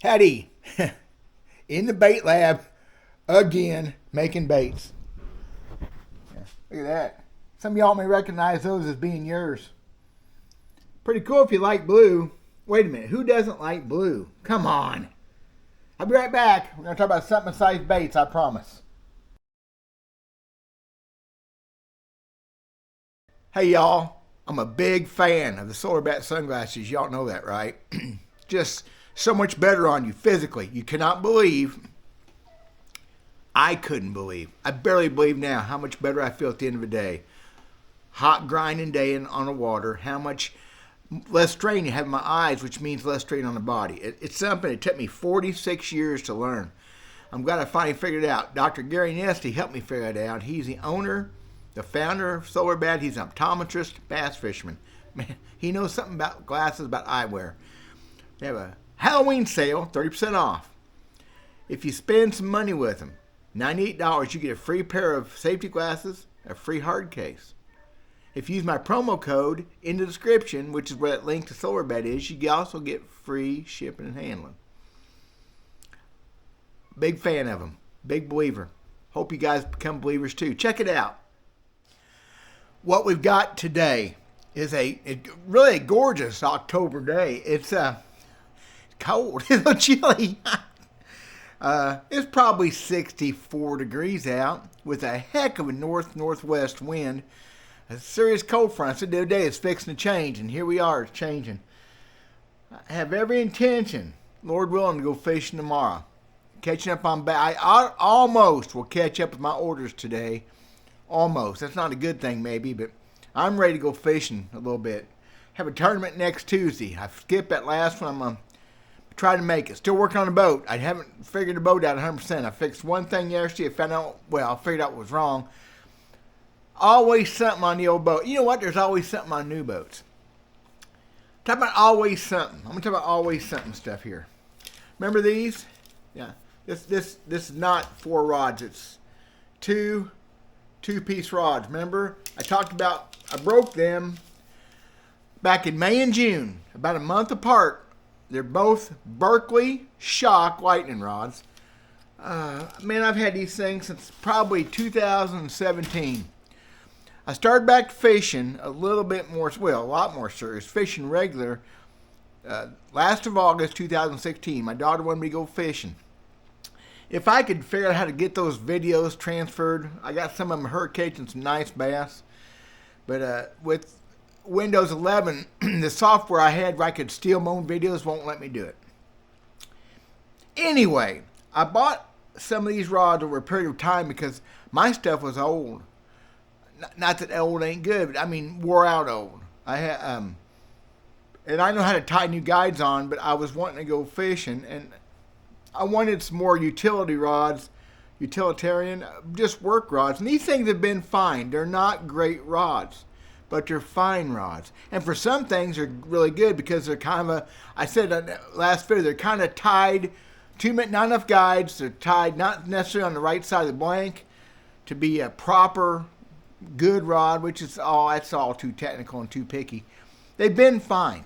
Howdy. In the bait lab again, making baits. Yeah, look at that. Some of y'all may recognize those as being yours. Pretty cool if you like blue. Wait a minute, who doesn't like blue? Come on. I'll be right back. We're going to talk about something besides baits, I promise. Hey y'all, I'm a big fan of the Solar Bat sunglasses. Y'all know that, right? Just so much better on you physically. You cannot believe, I couldn't believe, I barely believe now how much better I feel at the end of the day. Hot grinding day on the water, how much less strain you have in my eyes, which means less strain on the body. It's something it took me 46 years to learn. I'm glad I finally figured it out. Dr. Gary Nesty helped me figure it out. He's the owner, the founder of Solar Bat. He's an optometrist, bass fisherman. Man, he knows something about glasses, about eyewear. They have a Halloween sale, 30% off. If you spend some money with them, $98, you get a free pair of safety glasses, a free hard case. If you use my promo code in the description, which is where that link to SolarBat is, you also get free shipping and handling. Big fan of them. Big believer. Hope you guys become believers too. Check it out. What we've got today is really a gorgeous October day. It's cold. It's a little chilly. It's probably 64 degrees out with a heck of a northwest wind. A serious cold front. So the other day it's fixing to change, and here we are, it's changing. I have every intention, Lord willing, to go fishing tomorrow. Catching up on I almost will catch up with my orders today. Almost. That's not a good thing maybe, but I'm ready to go fishing a little bit. Have a tournament next Tuesday. I skipped that last one. I'm trying to make it. Still working on the boat. I haven't figured the boat out 100%. I fixed one thing yesterday. I figured out what was wrong. Always something on the old boat. You know what? There's always something on new boats. Talk about always something. I'm going to talk about always something stuff here. Remember these? Yeah. This is not 4 rods. It's two-piece rods. Remember? I broke them back in May and June, about a month apart. They're both Berkeley Shock lightning rods. Man, I've had these things since probably 2017. I started back fishing a lot more serious, fishing regular, last of August 2016. My daughter wanted me to go fishing. If I could figure out how to get those videos transferred, I got some of them her catching some nice bass. But with Windows 11, the software I had where I could steal my own videos won't let me do it. Anyway, I bought some of these rods over a period of time because my stuff was old. Not that old ain't good, but I mean wore out old. And I know how to tie new guides on, but I was wanting to go fishing, and I wanted some more utilitarian, just work rods. And these things have been fine. They're not great rods, but they're fine rods. And for some things, they're really good because they're kind of I said in the last video, they're kind of tied, not enough guides. They're tied not necessarily on the right side of the blank to be a proper good rod, which is that's all too technical and too picky. They've been fine.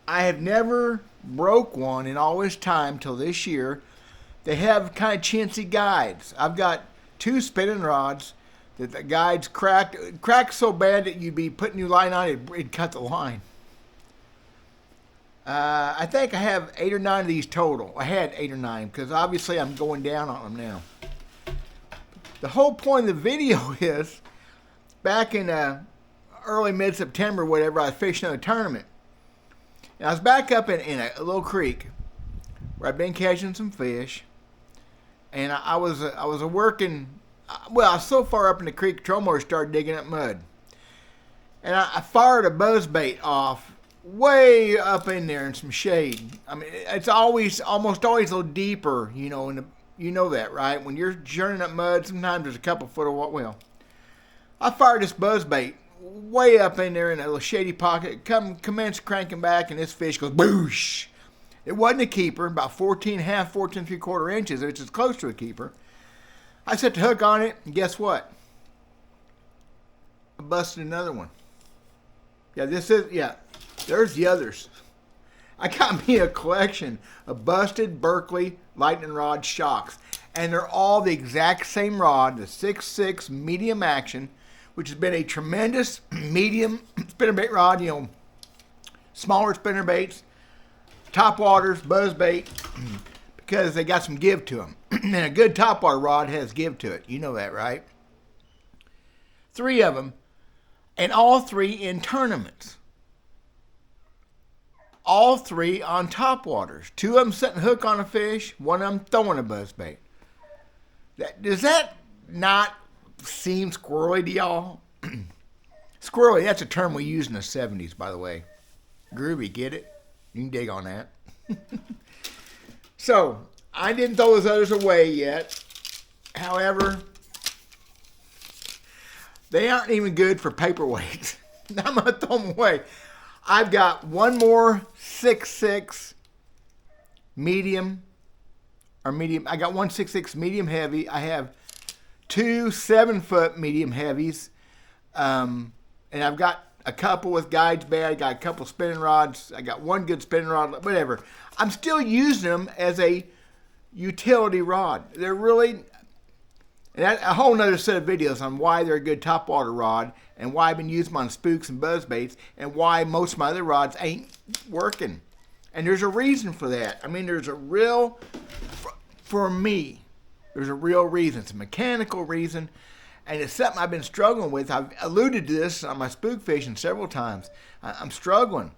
I have never broke one in all this time till this year. They have kind of chintzy guides. I've got 2 spinning rods that the guides cracked so bad that you'd be putting new line on it'd cut the line. I think I have 8 or 9 of these total. I had 8 or 9 because obviously I'm going down on them now. The whole point of the video is, back in early mid-September, whatever, I was fishing in a tournament. And I was back up in a little creek where I'd been catching some fish, and I was working. Well, I was so far up in the creek, control motor started digging up mud, and I fired a buzz bait off way up in there in some shade. I mean, it's almost always a little deeper, you know that, right? When you're churning up mud, sometimes there's a couple foot of well. I fired this buzz bait way up in there in a little shady pocket. Commenced cranking back, and this fish goes boosh. It wasn't a keeper, about 14 3/4 inches, which is close to a keeper. I set the hook on it, and guess what? I busted another one. There's the others. I got me a collection of busted Berkeley lightning rod shocks. And they're all the exact same rod, the 6.6 medium action, which has been a tremendous medium spinnerbait rod, you know, smaller spinnerbaits, topwaters, buzzbait, because they got some give to them. And a good topwater rod has give to it. You know that, right? 3 of them, and all 3 in tournaments. All 3 on topwaters. 2 of them setting hook on a fish, 1 of them throwing a buzzbait. Does that not seem squirrely to y'all? Squirrely, that's a term we used in the 70s, by the way. Groovy, get it? You can dig on that. So, I didn't throw those others away yet. However, they aren't even good for paperweights. I'm going to throw them away. I've got 1 more 6.6 medium. I got 1 6.6 medium heavy. I have 2 7-foot medium heavies. And I've got a couple with guides bait. I got a couple spinning rods. I got 1 good spinning rod, whatever. I'm still using them as a utility rod. They're really, and a whole nother set of videos on why they're a good topwater rod and why I've been using them on spooks and buzzbaits and why most of my other rods ain't working. And there's a reason for that. I mean, there's a real, for me, there's a real reason. It's a mechanical reason. And it's something I've been struggling with. I've alluded to this on my spook fishing several times. I'm struggling.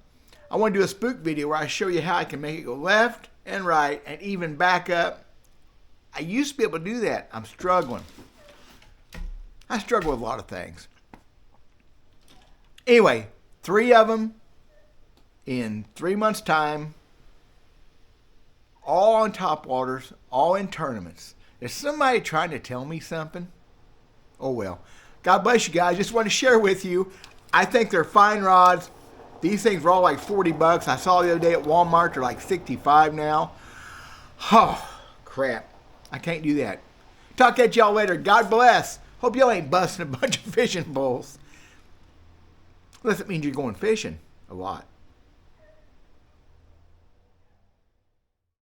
I want to do a spook video where I show you how I can make it go left and right and even back up. I used to be able to do that. I'm struggling. I struggle with a lot of things. Anyway, 3 of them in 3 months' time, all on topwaters, all in tournaments. Is somebody trying to tell me something? Oh well. God bless you guys. Just want to share with you. I think they're fine rods. These things were all like 40 bucks. I saw the other day at Walmart, they're like 65 now. Oh, crap. I can't do that. Talk at y'all later. God bless. Hope y'all ain't busting a bunch of fishing bulls. Unless it means you're going fishing a lot.